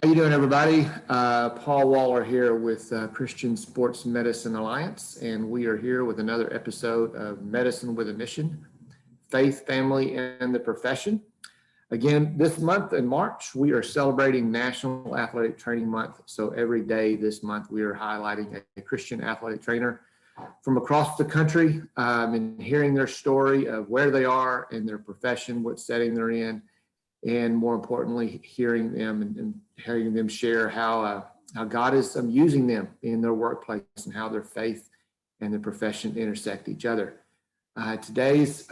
How you doing, everybody? Paul Waller here with Christian Sports Medicine Alliance, and we are here with another episode of Medicine with a Mission, Faith, Family, and the Profession. Again, this month in March, we are celebrating National Athletic Training Month. So every day this month, we are highlighting a Christian athletic trainer from across the country and hearing their story of where they are in their profession, what setting they're in, and more importantly, hearing them and hearing them share how God is using them in their workplace and how their faith and their profession intersect each other. Today's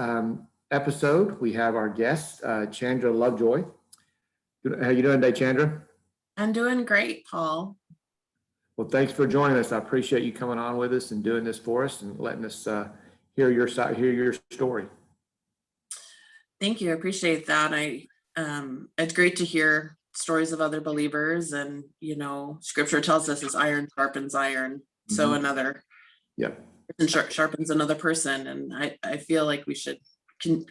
episode, we have our guest, Chandra Lovejoy. How you doing today, Chandra? I'm doing great, Paul. Well, thanks for joining us. I appreciate you coming on with us and doing this for us and letting us hear your side, hear your story. Thank you. I appreciate that. It's great to hear stories of other believers, and Scripture tells us as iron sharpens iron, so another person sharpens another person, and I feel like we should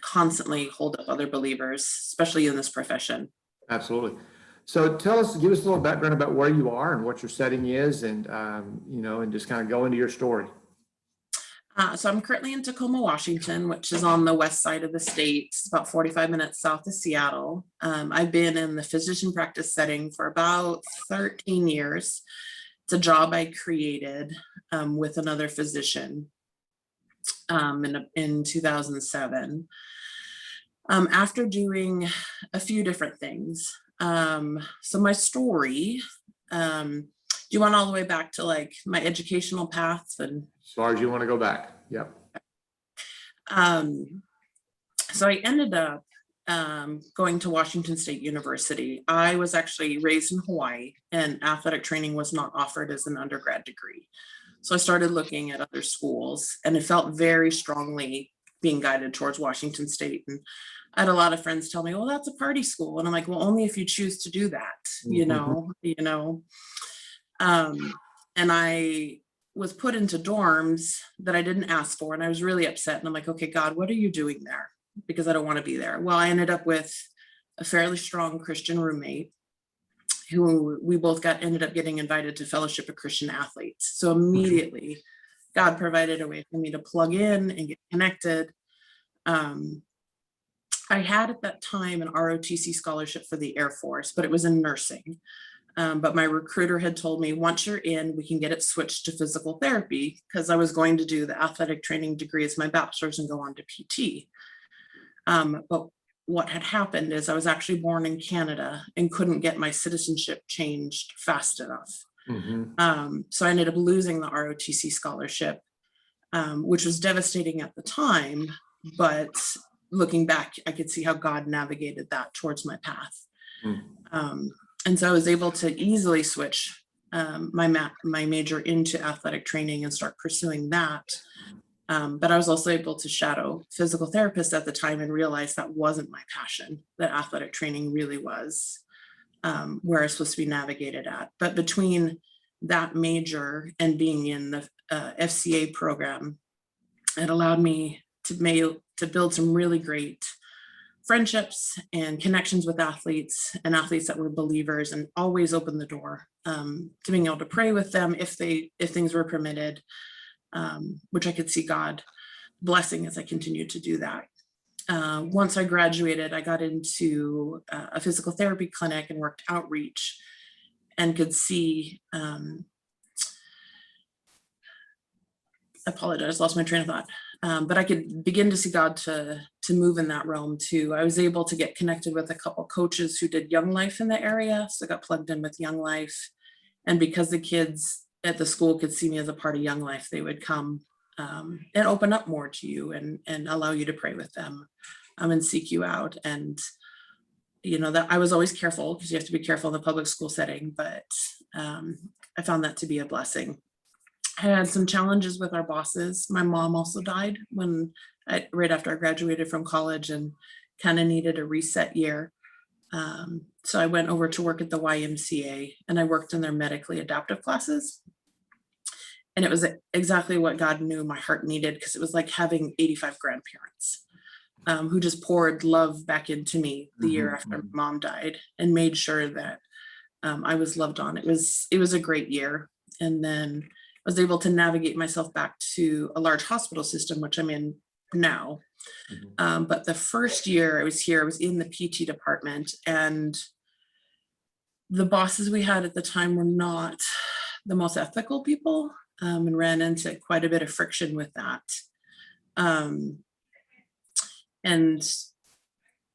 constantly hold up other believers, especially in this profession. Absolutely. So give us a little background about where you are and what your setting is, and and just kind of go into your story. So I'm currently in Tacoma, Washington, which is on the west side of the state. It's about 45 minutes south of Seattle. I've been in the physician practice setting for about 13 years. It's a job I created with another physician in 2007. After doing a few different things. So my story, do you want all the way back to like my educational paths? And as far as you want to go back. Yep. So I ended up going to Washington State University. I was actually raised in Hawaii, and athletic training was not offered as an undergrad degree. So I started looking at other schools, and it felt very strongly being guided towards Washington State. And I had a lot of friends tell me, well, that's a party school. And I'm like, well, only if you choose to do that, and I was put into dorms that I didn't ask for. And I was really upset. And I'm like, okay, God, what are you doing there? Because I don't want to be there. Well, I ended up with a fairly strong Christian roommate who we both ended up getting invited to Fellowship of Christian Athletes. So immediately God provided a way for me to plug in and get connected. I had at that time an ROTC scholarship for the Air Force, but it was in nursing. But my recruiter had told me, once you're in, we can get it switched to physical therapy, because I was going to do the athletic training degree as my bachelor's and go on to PT. But what had happened is I was actually born in Canada and couldn't get my citizenship changed fast enough. So I ended up losing the ROTC scholarship, which was devastating at the time. But looking back, I could see how God navigated that towards my path. And so I was able to easily switch my major into athletic training and start pursuing that. But I was also able to shadow physical therapists at the time and realize that wasn't my passion, that athletic training really was where I was supposed to be navigated at. But between that major and being in the FCA program, it allowed me to build some really great friendships and connections with athletes and athletes that were believers, and always opened the door to being able to pray with them if things were permitted, which I could see God blessing as I continued to do that. Once I graduated, I got into a physical therapy clinic and worked outreach, and could see, I apologize, lost my train of thought. But I could begin to see God to move in that realm too. I was able to get connected with a couple coaches who did Young Life in the area. So I got plugged in with Young Life. And because the kids at the school could see me as a part of Young Life, they would come and open up more to you and allow you to pray with them and seek you out. And, that I was always careful, because you have to be careful in the public school setting, but I found that to be a blessing. I had some challenges with our bosses. My mom also died right after I graduated from college, and kind of needed a reset year. So I went over to work at the YMCA, and I worked in their medically adaptive classes. And it was exactly what God knew my heart needed, because it was like having 85 grandparents who just poured love back into me the year after my mom died, and made sure that I was loved on. It was a great year. And then I was able to navigate myself back to a large hospital system, which I'm in now. But the first year I was here, I was in the PT department, and the bosses we had at the time were not the most ethical people, and ran into quite a bit of friction with that. And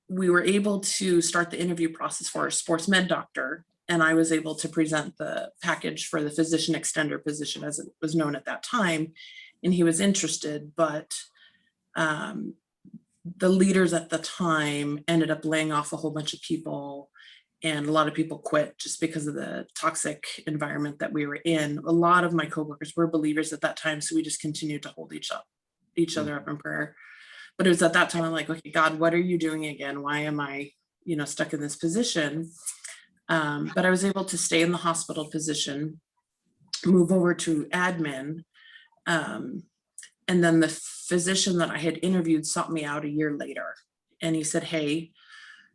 we were able to start the interview process for a sports med doctor, and I was able to present the package for the physician extender position, as it was known at that time, and he was interested, but the leaders at the time ended up laying off a whole bunch of people, and a lot of people quit just because of the toxic environment that we were in. A lot of my coworkers were believers at that time, so we just continued to hold each other up in prayer. But it was at that time I'm like, okay, God, what are you doing again? Why am I, stuck in this position? But I was able to stay in the hospital position, move over to admin. And then the physician that I had interviewed sought me out a year later. And he said, hey,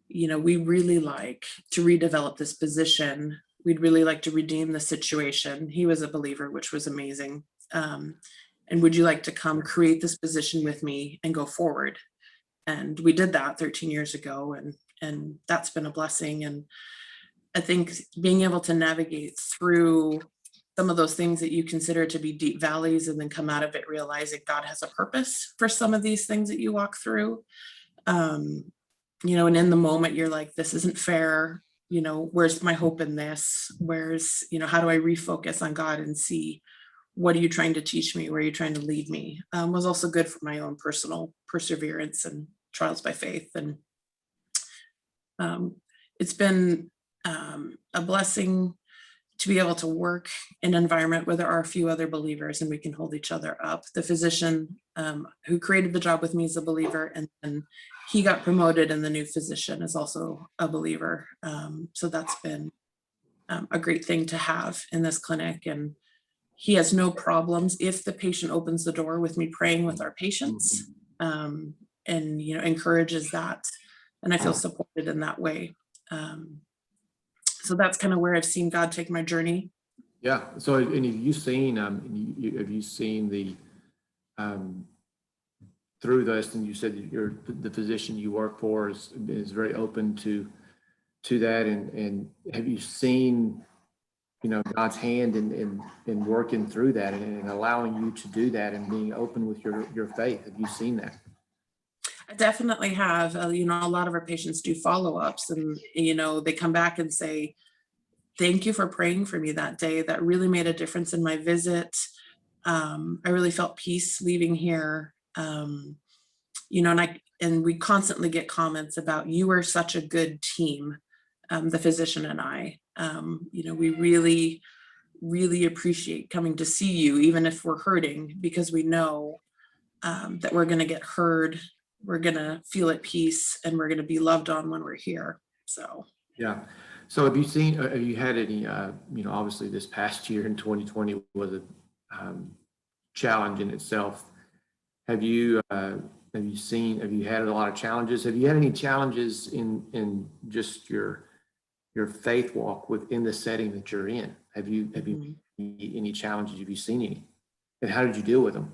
we really like to redevelop this position. We'd really like to redeem the situation. He was a believer, which was amazing. And would you like to come create this position with me and go forward? And we did that 13 years ago. And that's been a blessing. And I think being able to navigate through some of those things that you consider to be deep valleys, and then come out of it realizing God has a purpose for some of these things that you walk through. And in the moment you're like, this isn't fair. Where's my hope in this? Where's, how do I refocus on God and see, what are you trying to teach me? Where are you trying to lead me? Was also good for my own personal perseverance and trials by faith. And it's been a blessing to be able to work in an environment where there are a few other believers and we can hold each other up. The physician who created the job with me is a believer, and he got promoted, and the new physician is also a believer. So that's been a great thing to have in this clinic. And he has no problems if the patient opens the door with me praying with our patients, and encourages that. And I feel supported in that way. So that's kind of where I've seen God take my journey. Yeah. So, and have you seen the through this? And you said that the physician you work for is very open to that, and have you seen God's hand in working through that and allowing you to do that and being open with your faith? Have you seen that? I definitely have. A lot of our patients do follow-ups, and they come back and say, thank you for praying for me that day. That really made a difference in my visit. I really felt peace leaving here. And we constantly get comments about, you are such a good team, the physician and I. We really, really appreciate coming to see you, even if we're hurting, because we know that we're going to get heard, we're going to feel at peace, and we're going to be loved on when we're here. So, yeah. So have you had any, obviously this past year in 2020 was a challenge in itself. Have you had a lot of challenges? Have you had any challenges in just your faith walk within the setting that you're in? Have you any challenges? Have you seen any? And how did you deal with them?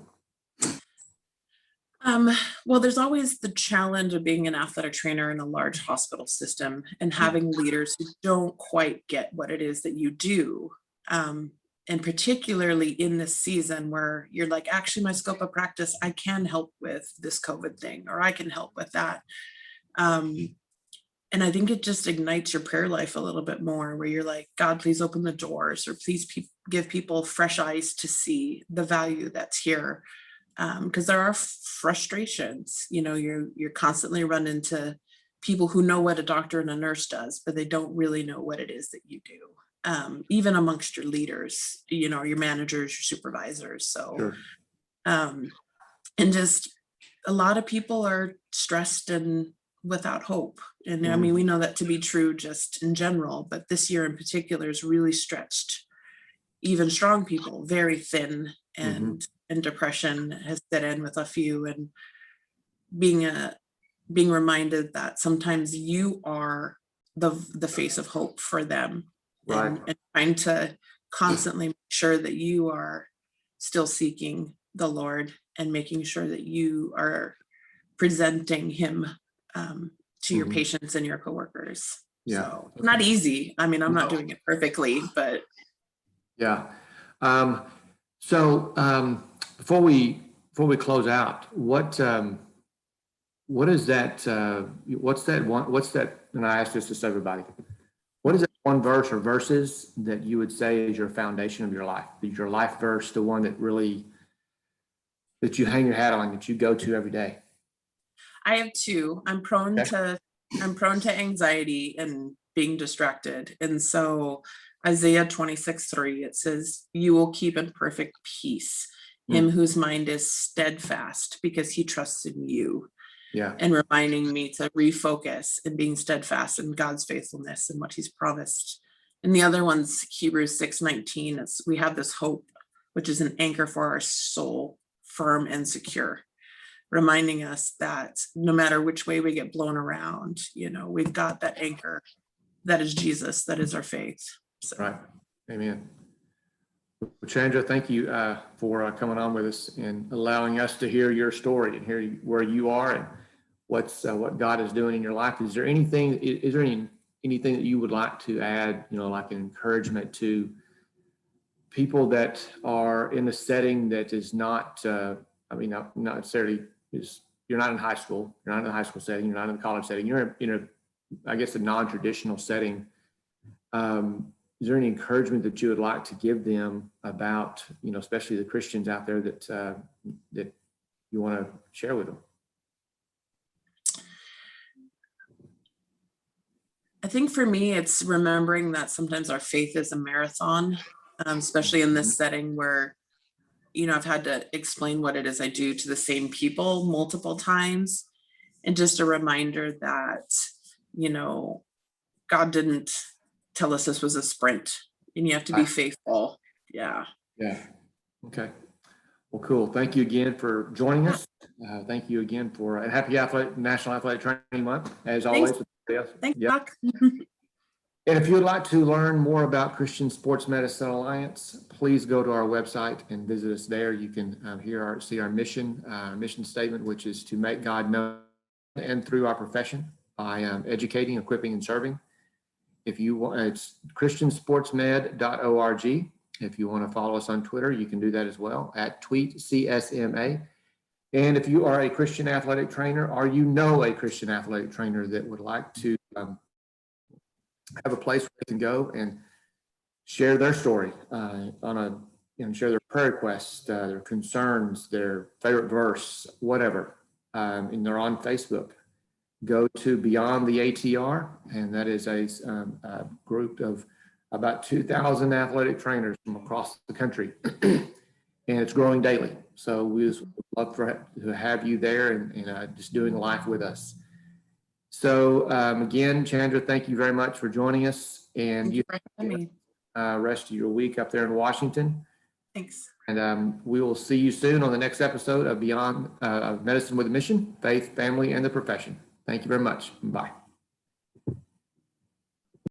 Well, there's always the challenge of being an athletic trainer in a large hospital system and having leaders who don't quite get what it is that you do. And particularly in this season where you're like, actually, my scope of practice, I can help with this COVID thing, or I can help with that. And I think it just ignites your prayer life a little bit more, where you're like, God, please open the doors, or please give people fresh eyes to see the value that's here. Because there are frustrations, you're constantly run into people who know what a doctor and a nurse does, but they don't really know what it is that you do. Even amongst your leaders, your managers, your supervisors. So, Sure. And just a lot of people are stressed and without hope. And I mean, we know that to be true just in general, but this year in particular is really stretched even strong people very thin, and depression has set in with a few, and being reminded that sometimes you are the face of hope for them. Right. and trying to constantly make sure that you are still seeking the Lord and making sure that you are presenting him to your Mhm. patients and your coworkers. Yeah. So not easy. I mean, I'm not No. doing it perfectly, but Yeah. Before we close out, what is that? What's that one? What's that? And I ask this to everybody. What is that one verse or verses that you would say is your foundation of your life? Your life verse, the one that really that you hang your hat on, that you go to every day. I have two. Okay. I'm prone to anxiety and being distracted. And so Isaiah 26:3, it says, "You will keep in perfect peace him whose mind is steadfast because he trusts in you." Yeah. And reminding me to refocus and being steadfast in God's faithfulness and what he's promised. And the other one's Hebrews 6:19. It's we have this hope, which is an anchor for our soul, firm and secure, reminding us that no matter which way we get blown around, we've got that anchor that is Jesus, that is our faith. So. Right. Amen. Well, Chandra, thank you for coming on with us and allowing us to hear your story and hear where you are and what God is doing in your life. Is there anything that you would like to add, like an encouragement to people that are in a setting that is not, not necessarily you're not in high school, you're not in a high school setting, you're not in a college setting, you're in I guess, a non-traditional setting. Is there any encouragement that you would like to give them about, especially the Christians out there that you want to share with them? I think for me, it's remembering that sometimes our faith is a marathon, especially in this setting where, I've had to explain what it is I do to the same people multiple times. And just a reminder that, God didn't tell us this was a sprint and you have to be faithful. Yeah. Yeah. Okay. Well, cool. Thank you again for joining us. Thank you again for and happy National Athletic Training Month, as always. Thanks, Yep. Doc. And if you would like to learn more about Christian Sports Medicine Alliance, please go to our website and visit us there. You can see our mission statement, which is to make God known and through our profession by educating, equipping, and serving. If you want, it's christiansportsmed.org. If you want to follow us on Twitter, you can do that as well at @tweetcsma. And if you are a Christian athletic trainer, or a Christian athletic trainer that would like to have a place where they can go and share their story share their prayer requests, their concerns, their favorite verse, whatever, and they're on Facebook. Go to Beyond the ATR, and that is a group of about 2,000 athletic trainers from across the country, and it's growing daily. So we just would love to have you there and just doing life with us. So again, Chandra, thank you very much for joining us, and you rest of your week up there in Washington. Thanks. And we will see you soon on the next episode of Beyond Medicine with a Mission, Faith, Family, and the Profession. Thank you very much. Bye.